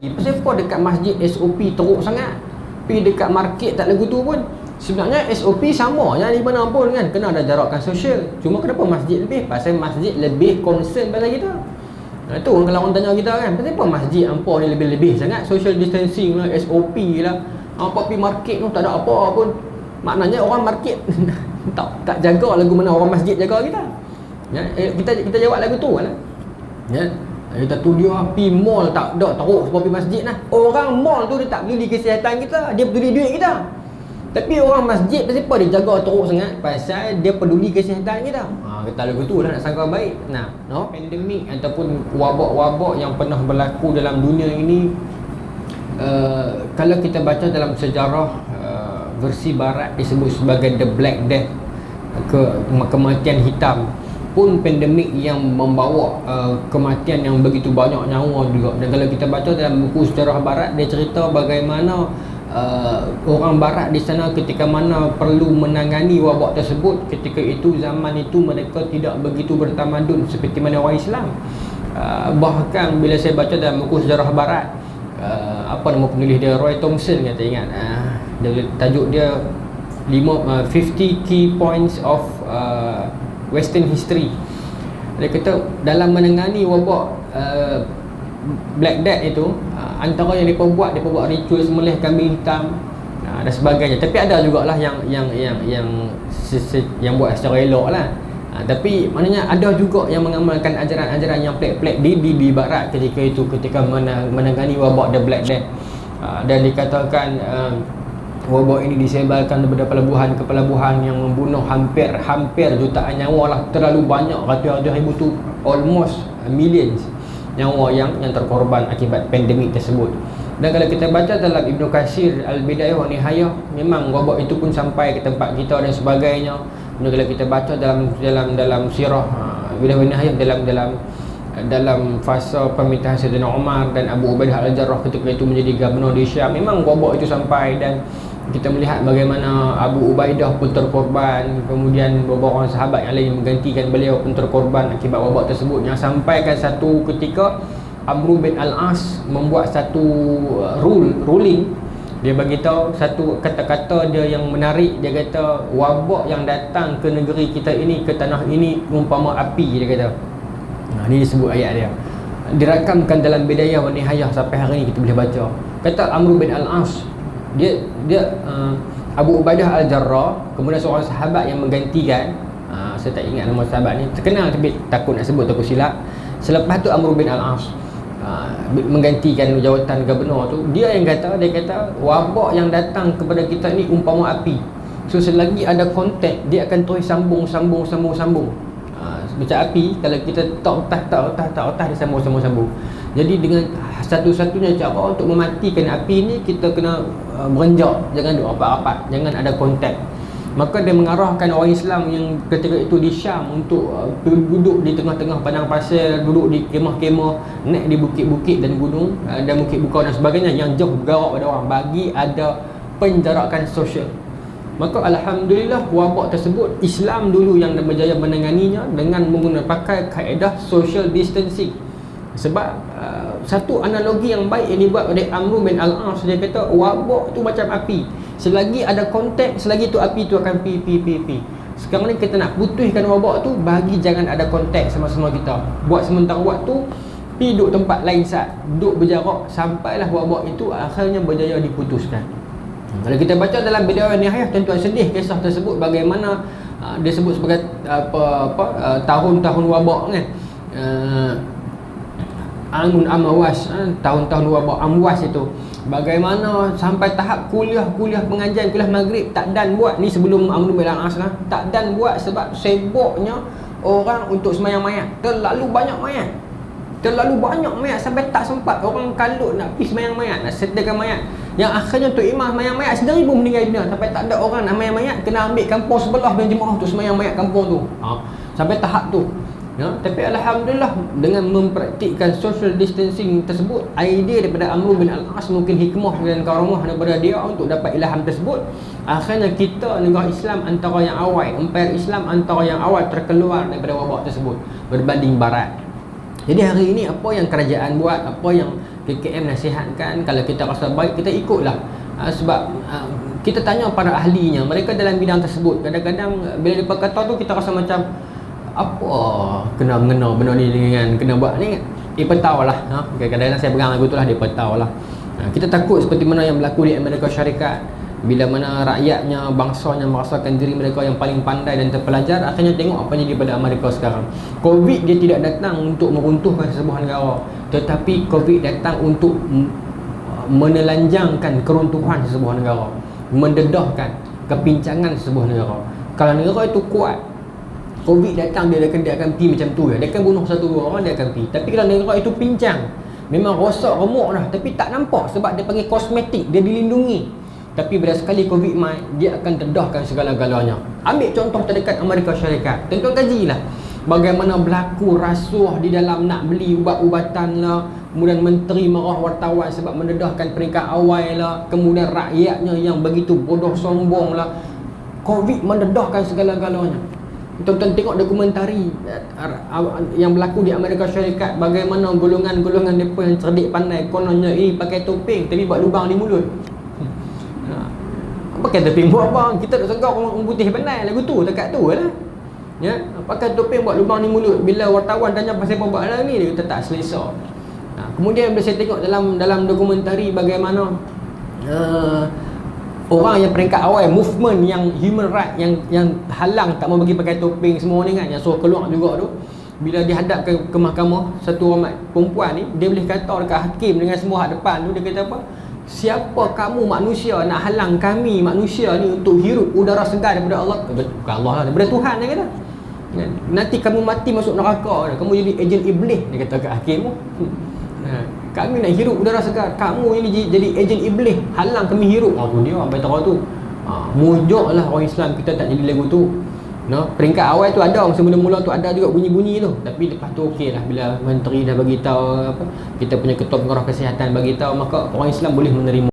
Pasal apa dekat masjid SOP teruk sangat, pergi dekat market tak lagu tu pun. Sebenarnya SOP sama je di mana pun kan, kena ada jarakkan sosial. Cuma kenapa masjid lebih? Pasal masjid lebih concern pasal kita. Itu kalau orang tanya kita kan, pasal apa masjid hampa ni lebih-lebih sangat, social distancing lah, SOP lah. Hampa pergi market tu tak ada apa pun. Maknanya orang market tak jaga lagu mana orang masjid jaga kita. Ya, kita jawab lagu tu lah. Ya. Kita tu dia pergi mall tak ada teruk sebab pergi masjid lah. Orang mall tu dia tak peduli kesihatan kita, dia peduli duit kita. Tapi orang masjid pasal apa dia jaga teruk sangat? Pasal dia peduli kesihatan kita. Kita lagu tu lah nak sangka baik. Nah, no? Pandemik ataupun wabak-wabak yang pernah berlaku dalam dunia ini, kalau kita baca dalam sejarah versi barat disebut sebagai The Black Death, kematian hitam. Pun pandemik yang membawa kematian yang begitu banyak nyawa juga. Dan kalau kita baca dalam buku sejarah barat, dia cerita bagaimana orang barat di sana ketika mana perlu menangani wabak tersebut, ketika itu zaman itu mereka tidak begitu bertamadun seperti mana orang Islam. Bahkan bila saya baca dalam buku sejarah barat, apa nama penulis dia, Roy Thompson, kata ingat, tajuk dia 50 key points of Western history. Dia kata dalam menangani wabak Black Death itu, antara yang mereka buat ritual sembelih kambing hitam dan sebagainya. Tapi ada jugalah yang buat secara elok lah. Tapi maknanya ada juga yang mengamalkan ajaran-ajaran yang pelik-pelik di barat ketika itu, ketika menangani wabak The Black Death. Dan dikatakan wabak ini disebarkan daripada pelabuhan ke pelabuhan yang membunuh hampir jutaan nyawa lah. Terlalu banyak, ratus-ratus ribu tu, almost millions nyawa yang terkorban akibat pandemik tersebut. Dan kalau kita baca dalam Ibnu Katsir Al-Bidayah wa Nihayah, memang wabak itu pun sampai ke tempat kita dan sebagainya. Dan kalau kita baca dalam sirah Bidayah wa Nihayah, dalam fasa pemerintahan Sayyidina Umar dan Abu Ubaidah Al-Jarrah ketika itu menjadi gubernur di Syam, memang wabak itu sampai. Dan kita melihat bagaimana Abu Ubaidah pun terkorban, kemudian beberapa orang sahabat yang lain menggantikan beliau pun terkorban akibat wabak tersebut, yang sampaikan satu ketika Amr bin Al-As membuat satu ruling. Dia beritahu satu kata-kata dia yang menarik. Dia kata wabak yang datang ke negeri kita ini, ke tanah ini, umpama api, dia kata. Ini disebut ayat dia, dirakamkan dalam Bidayah wa Nihayah, sampai hari ini kita boleh baca. Kata Amr bin Al-As, dia Abu Ubaidah Al-Jarrah, kemudian seorang sahabat yang menggantikan, saya tak ingat nama sahabat ni, terkenal tapi takut nak sebut, takut silap. Selepas tu Amr bin Al-As menggantikan jawatan gubernur tu, dia kata wabak yang datang kepada kita ni umpama api. So selagi ada kontak, dia akan terus sambung. Macam api, kalau kita tak otak dia sambung. Jadi dengan satu-satunya cara untuk mematikan api ni, kita kena berenjak, jangan duduk rapat-rapat, jangan ada kontak. Maka dia mengarahkan orang Islam yang ketika itu di Syam untuk duduk di tengah-tengah padang pasir, duduk di kemah-kemah, naik di bukit-bukit dan gunung dan bukit bukau dan sebagainya yang jauh bergerak pada orang, bagi ada penjarakan sosial. Maka alhamdulillah wabak tersebut Islam dulu yang berjaya menanganinya dengan menggunakan pakai kaedah social distancing. Sebab satu analogi yang baik yang dibuat oleh Amr bin Al-As, dia kata wabak tu macam api. Selagi ada kontak, selagi tu api tu akan pi. Sekarang ni kita nak putuskan wabak tu, bagi jangan ada kontak sama-sama kita. Buat sementara waktu, pi duduk tempat lain duduk berjarak, sampailah wabak itu akhirnya berjaya diputuskan. Kalau kita baca dalam Bidayah wa Nihayah, tuan-tuan sedih kisah tersebut, bagaimana dia sebut sebagai tahun-tahun wabak kan. Amun Amawas, tahun-tahun wabak Amwas itu, bagaimana sampai tahap kuliah pengajian, kuliah maghrib tak dan buat. Ni sebelum Amr bin Al-As lah, tak dan buat sebab sibuknya orang untuk sembahyang mayat. Terlalu banyak mayat sampai tak sempat orang kalut nak pergi sembahyang mayat, nak sediakan mayat. Yang akhirnya Tok Imam sembahyang mayat sendiri pun meninggal dunia, sampai tak ada orang nak sembahyang mayat, kena ambil kampung sebelah dan jemaah untuk sembahyang mayat kampung tu. Sampai tahap tu. Ya, tapi alhamdulillah dengan mempraktikkan social distancing tersebut, idea daripada Amr bin Al-As, mungkin hikmah dan karamah daripada dia untuk dapat ilham tersebut, akhirnya kita negara Islam antara yang awal, empire Islam antara yang awal terkeluar daripada wabak tersebut berbanding barat. Jadi hari ini apa yang kerajaan buat, apa yang KKM nasihatkan, kalau kita rasa baik, kita ikutlah. Sebab kita tanya para ahlinya, mereka dalam bidang tersebut. Kadang-kadang bila mereka kata tu, kita rasa macam apa kena mengena benda ni dengan kena buat ni. Dia tahu lah. Kadang-kadang saya pegang lagu tu lah, dia tahu lah. Kita takut seperti mana yang berlaku di Amerika Syarikat, bila mana rakyatnya, bangsanya merasakan diri mereka yang paling pandai dan terpelajar, akhirnya tengok apa yang jadi pada Amerika sekarang. Covid dia tidak datang untuk meruntuhkan sebuah negara, tetapi Covid datang untuk menelanjangkan keruntuhan sebuah negara, mendedahkan kepincangan sebuah negara. Kalau negara itu kuat, Covid datang dia akan pergi macam tu ya. Dia akan bunuh satu dua orang, dia akan pergi. Tapi kalau negara itu pincang, memang rosak remuk dah, tapi tak nampak sebab dia panggil kosmetik, dia dilindungi. Tapi bila sekali Covid mai, dia akan dedahkan segala-galanya. Ambil contoh terdekat Amerika Syarikat. Tuan-tuan kajilah bagaimana berlaku rasuah di dalam nak beli ubat-ubatan lah, kemudian menteri marah wartawan sebab mendedahkan peringkat awal lah, kemudian rakyatnya yang begitu bodoh sombong lah. Covid mendedahkan segala-galanya. Tuan-tuan tengok dokumentari yang berlaku di Amerika Syarikat, bagaimana golongan-golongan mereka yang cerdik pandai, kononnya ini pakai topeng tapi buat lubang di mulut. Pakai topeng buat apa? Kita tak segar orang putih pandai lagu tu, dekat tu lah. Ya, pakai topeng buat lubang di mulut. Bila wartawan tanya pasal apa buat lah ni, dia kata tak selesa. Kemudian bila saya tengok dalam dokumentari bagaimana orang yang peringkat awal, movement yang human right, yang halang tak mau bagi pakai topeng semua ni kan, yang suruh keluar juga tu, bila dihadap ke mahkamah, satu orang perempuan ni, dia boleh kata dekat hakim dengan semua hak depan tu, dia kata apa? Siapa kamu manusia nak halang kami manusia ni untuk hirup udara segar daripada Allah? Bukan Allah lah, daripada Tuhan dia kata. Nanti kamu mati masuk neraka, kamu jadi ejen iblis, dia kata kat hakim tu. Kami nak hirup udara segar, kamu ini jadi ejen iblis, halang kami hirup. Tu dia orang baik tu. Mujuklah orang Islam kita tak jadi lagu tu. Peringkat awal tu ada, masa mula-mula tu ada juga bunyi-bunyi tu. Tapi lepas tu okey lah, bila menteri dah bagi tahu apa, kita punya ketua pengarah kesihatan bagi tahu, maka orang Islam boleh menerima.